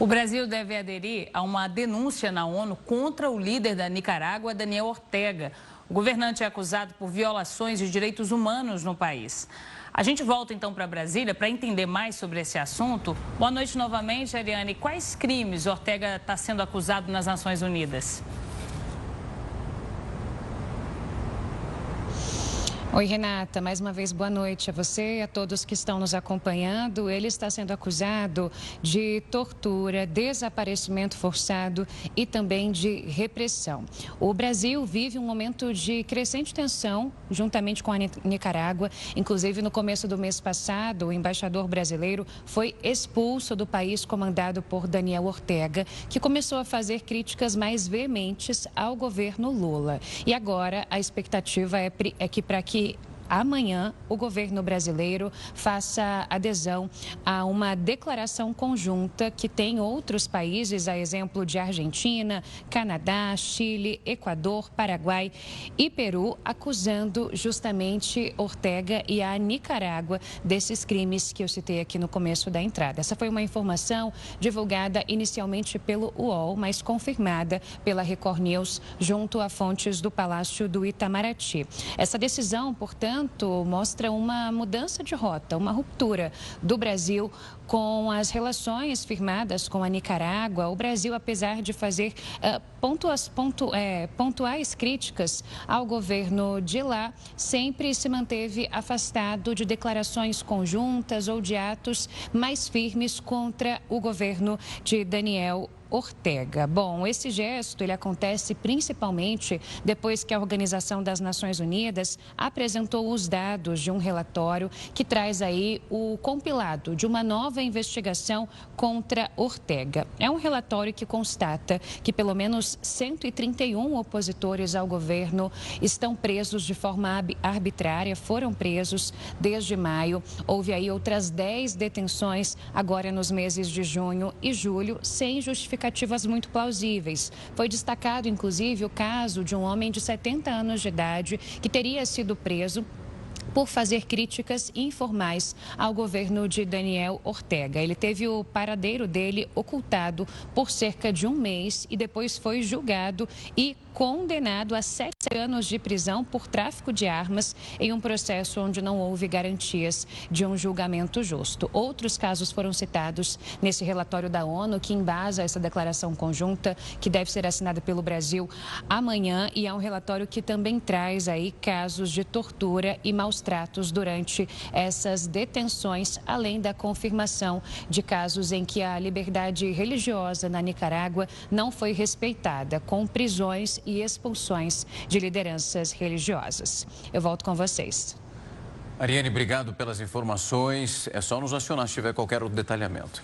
O Brasil deve aderir a uma denúncia na ONU contra o líder da Nicarágua, Daniel Ortega. O governante é acusado por violações de direitos humanos no país. A gente volta então para Brasília para entender mais sobre esse assunto. Boa noite novamente, Ariane. Quais crimes Ortega está sendo acusado nas Nações Unidas? Oi, Renata. Mais uma vez, boa noite a você e a todos que estão nos acompanhando. Ele está sendo acusado de tortura, desaparecimento forçado e também de repressão. O Brasil vive um momento de crescente tensão juntamente com a Nicarágua. Inclusive, no começo do mês passado, o embaixador brasileiro foi expulso do país comandado por Daniel Ortega, que começou a fazer críticas mais veementes ao governo Lula. E agora, a expectativa é que para que amanhã, o governo brasileiro faça adesão a uma declaração conjunta que tem outros países, a exemplo de Argentina, Canadá, Chile, Equador, Paraguai e Peru, acusando justamente Ortega e a Nicarágua desses crimes que eu citei aqui no começo da entrada. Essa foi uma informação divulgada inicialmente pelo UOL, mas confirmada pela Record News junto a fontes do Palácio do Itamaraty. Essa decisão, portanto, mostra uma mudança de rota, uma ruptura do Brasil com as relações firmadas com a Nicarágua. O Brasil, apesar de fazer pontuais críticas ao governo de lá, sempre se manteve afastado de declarações conjuntas ou de atos mais firmes contra o governo de Daniel Ortega. Bom, esse gesto ele acontece principalmente depois que a Organização das Nações Unidas apresentou os dados de um relatório que traz aí o compilado de uma nova investigação contra Ortega. É um relatório que constata que pelo menos 131 opositores ao governo estão presos de forma arbitrária, foram presos desde maio. Houve aí outras 10 detenções agora nos meses de junho e julho, sem justificativas muito plausíveis. Foi destacado, inclusive, o caso de um homem de 70 anos de idade que teria sido preso por fazer críticas informais ao governo de Daniel Ortega. Ele teve o paradeiro dele ocultado por cerca de um mês e depois foi julgado e condenado a 7 anos de prisão por tráfico de armas em um processo onde não houve garantias de um julgamento justo. Outros casos foram citados nesse relatório da ONU que embasa essa declaração conjunta que deve ser assinada pelo Brasil amanhã, e é um relatório que também traz aí casos de tortura e maus tratos durante essas detenções, além da confirmação de casos em que a liberdade religiosa na Nicarágua não foi respeitada, com prisões e expulsões de lideranças religiosas. Eu volto com vocês. Ariane, obrigado pelas informações. É só nos acionar se tiver qualquer outro detalhamento.